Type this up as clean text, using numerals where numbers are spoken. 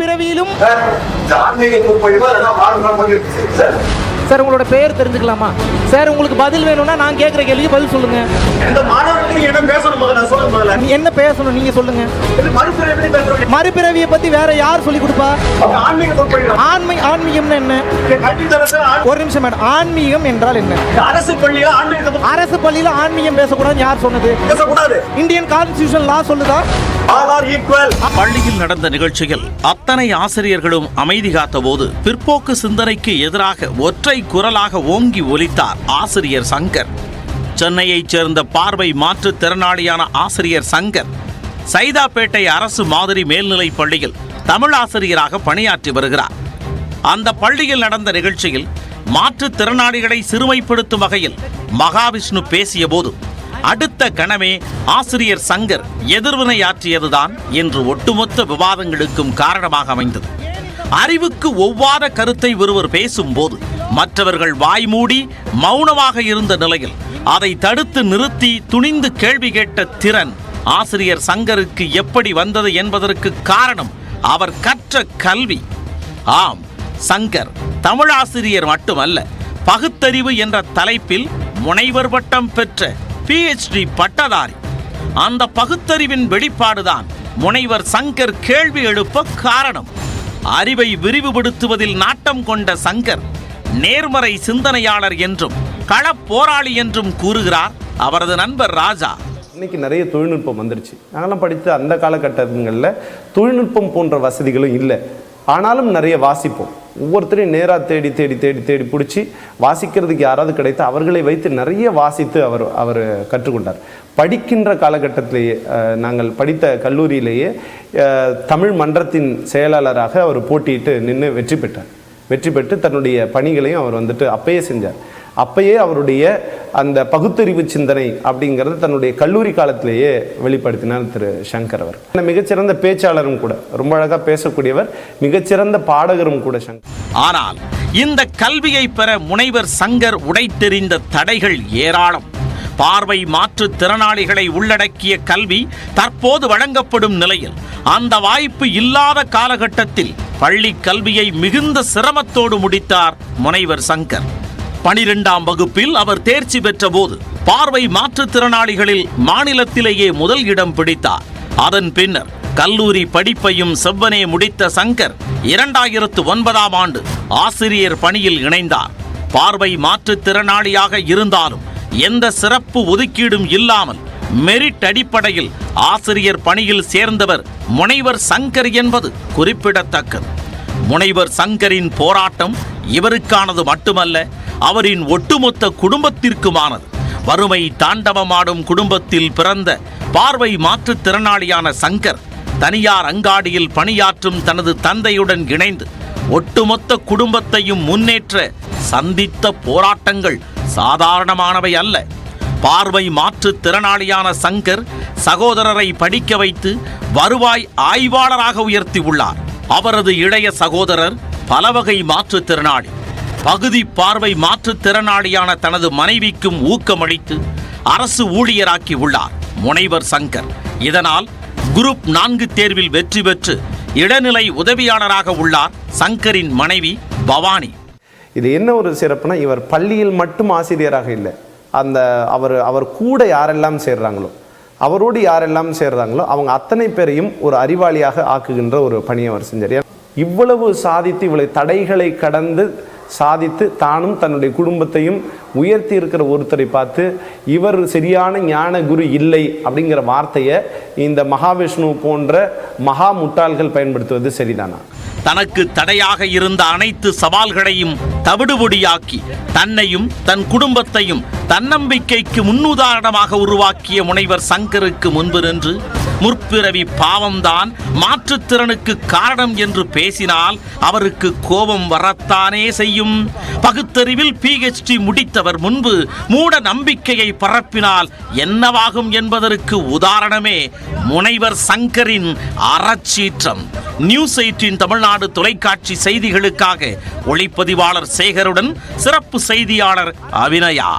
பிறவியிலும் sir உங்களோட பெயர் தெரிஞ்சுக்கலாமா? சார் உங்களுக்கு பதில் வேணும்னா நான் கேட்குற கேள்விக்கு பதில் சொல்லுங்க. என்ன பேசணும் நீங்க சொல்லுங்க. மறுபிறவியை பத்தி வேற யார் சொல்லி கொடுப்பா? ஆன்மீகம் என்ன? ஒரு நிமிஷம் மேடம், ஆன்மீகம் என்றால் என்ன? அரசு பள்ளியில ஆன்மீகம் பேசக்கூடாது யார் சொன்னது? இந்தியன் கான்ஸ்டிடியூஷன் லா சொல்லுதா? பள்ளியில் நடந்த நிகழ்ச்சியில் அத்தனை ஆசிரியர்களும் அமைதி காத்த போது பிற்போக்கு சிந்தனைக்கு எதிராக ஒற்றை குரலாக ஓங்கி ஒலித்தார் ஆசிரியர் சங்கர். சென்னையைச் சேர்ந்த பார்வை மாற்றுத்திறனாளியான ஆசிரியர் சங்கர் சைதாப்பேட்டை அரசு மாதிரி மேல்நிலைப் பள்ளியில் தமிழ் ஆசிரியராக பணியாற்றி வருகிறார். அந்த பள்ளியில் நடந்த நிகழ்ச்சியில் மாற்றுத்திறனாளிகளை சிறுமைப்படுத்தும் வகையில் மகாவிஷ்ணு பேசிய போது அடுத்த கணமே ஆசிரியர் சங்கர் எதிர்வினையாற்றியதுதான் என்று ஒட்டுமொத்த விவாதங்களுக்கும் காரணமாக அமைந்தது. அறிவுக்கு ஒவ்வாத கருத்தை ஒருவர் பேசும்போது மற்றவர்கள் வாய்மூடி மௌனமாக இருந்த நிலையில் அதை தடுத்து நிறுத்தி துணிந்து கேள்வி கேட்ட திறன் ஆசிரியர் சங்கருக்கு எப்படி வந்தது என்பதற்கு காரணம் அவர் கற்ற கல்வி. ஆம், சங்கர் தமிழாசிரியர் மட்டுமல்ல, பகுத்தறிவு என்ற தலைப்பில் முனைவர் பட்டம் பெற்ற PhD பட்டதாரி. அந்த பகுத்தறிவின் வெளிப்பாடுதான் முனைவர் சங்கர் கேள்வி எழுப்ப காரணம். அறிவை விரிவுபடுத்துவதில் நாட்டம் கொண்ட சங்கர் நேர்மறை சிந்தனையாளர் என்றும் களப்போராளி என்றும் கூறுகிறார் அவரது நண்பர் ராஜா. இன்னைக்கு நிறைய தொழில்நுட்பம் வந்துருச்சு. நாங்களாம் படித்த அந்த காலகட்டங்களில் தொழில்நுட்பம் போன்ற வசதிகளும் இல்லை. ஆனாலும் நிறைய வாசிப்போம். ஒவ்வொருத்தரையும் நேராக தேடி தேடி தேடி தேடி பிடிச்சி வாசிக்கிறதுக்கு யாராவது கிடைத்து அவர்களை வைத்து நிறைய வாசித்து அவர் கற்றுக்கொண்டார். படிக்கின்ற காலகட்டத்திலேயே நாங்கள் படித்த கல்லூரியிலேயே தமிழ் மன்றத்தின் செயலாளராக அவர் போட்டியிட்டு நின்று வெற்றி பெற்று தன்னுடைய பணிகளையும் அவர் அப்பயே செஞ்சார். அப்பயே அவருடைய அந்த பகுத்தறிவு சிந்தனை அப்படிங்கிறது தன்னுடைய கல்லூரி காலத்திலேயே வெளிப்படுத்தினார் திரு சங்கர் அவர். மிகச்சிறந்த பேச்சாளரும் கூட, ரொம்ப அழகாக பேசக்கூடியவர், மிகச்சிறந்த பாடகரும் கூட சங்கர். ஆனால் இந்த கல்வியை பெற முனைவர் சங்கர் உடைத்தெறிந்த தடைகள் ஏராளம். பார்வை மாற்றுத்திறனாளிகளை உள்ளடக்கிய கல்வி தற்போது வழங்கப்படும் நிலையில் அந்த வாய்ப்பு இல்லாத காலகட்டத்தில் பள்ளி கல்வியை மிகுந்த சிரமத்தோடு முடித்தார் முனைவர் சங்கர். 12ஆம் வகுப்பில் அவர் தேர்ச்சி பெற்ற போது பார்வை மாற்றுத்திறனாளிகளில் மாநிலத்திலேயே முதல் இடம் பிடித்தார். அதன் பின்னர் கல்லூரி படிப்பையும் செவ்வனே முடித்த சங்கர் 2009ஆம் ஆண்டு ஆசிரியர் பணியில் இணைந்தார். பார்வை மாற்றுத்திறனாளியாக இருந்தாலும் எந்த சிறப்பு ஒதுக்கீடும் இல்லாமல் மெரிட் அடிப்படையில் ஆசிரியர் பணியில் சேர்ந்தவர் முனைவர் சங்கர் என்பது குறிப்பிடத்தக்கது. முனைவர் சங்கரின் போராட்டம் இவருக்கானது மட்டுமல்ல, அவரின் ஒட்டுமொத்த குடும்பத்திற்குமானது. வறுமை தாண்டவமாடும் குடும்பத்தில் பிறந்த பார்வை மாற்றுத்திறனாளியான சங்கர் தனியார் அங்காடியில் பணியாற்றும் தனது தந்தையுடன் இணைந்து ஒட்டுமொத்த குடும்பத்தையும் முன்னேற்ற சந்தித்த போராட்டங்கள் சாதாரணமானவை அல்ல. பார்வை மாற்றுத்திறனாளியான சங்கர் சகோதரரை படிக்க வைத்து வருவாய் ஆய்வாளராக உயர்த்தி உள்ளார். அவரது இளைய சகோதரர் பலவகை மாற்றுத்திறனாளி. பகுதி பார்வை மாற்றுத்திறனாளியான தனது மனைவிக்கும் ஊக்கமளித்து அரசு ஊழியராக்கி உள்ளார் முனைவர் சங்கர். இதனால் குரூப் 4 தேர்வில் வெற்றி பெற்று இடைநிலை உதவியாளராக உள்ளார் சங்கரின் மனைவி பவானி. இது என்ன ஒரு சிறப்புனா, இவர் பள்ளியில் மட்டும் ஆசிரியராக இல்லை, அவர் கூட யாரெல்லாம் சேர்றாங்களோ, அவரோடு யாரெல்லாம் சேர்றாங்களோ அவங்க அத்தனை பேரையும் ஒரு அறிவாளியாக ஆக்குகின்ற ஒரு பணியை அவர் செஞ்சார். இவ்வளவு சாதித்து, இவ்வளவு தடைகளை கடந்து சாதித்து தானும் தன்னுடைய குடும்பத்தையும் உயர்த்தி இருக்கிற ஒருத்தரை பார்த்து இவர் சரியான ஞான குரு இல்லை அப்படிங்கிற வார்த்தையை இந்த மகாவிஷ்ணு போன்ற மகா முட்டாள்கள் பயன்படுத்துவது சரிதானா? தனக்கு தடையாக இருந்த அனைத்து சவால்களையும் தவிடுபொடியாக்கி தன்னையும் தன் குடும்பத்தையும் தன்னம்பிக்கைக்கு முன்னுதாரணமாக உருவாக்கிய முனைவர் சங்கருக்கு முன்பு நின்று முற்பிறவி பாவம்தான் மாற்றுத்திறனுக்கு காரணம் என்று பேசினால் அவருக்கு கோபம் வரத்தானே செய்யும். பகுத்தறிவில் PhD முடித்தவர் முன்பு மூட நம்பிக்கையை பரப்பினால் என்னவாகும் என்பதற்கு உதாரணமே முனைவர் சங்கரின் அறச்சீற்றம். நியூஸ் 18 தமிழ்நாடு தொலைக்காட்சி செய்திகளுக்காக ஒளிப்பதிவாளர் சேகருடன் சிறப்பு செய்தியாளர் அபிநயா.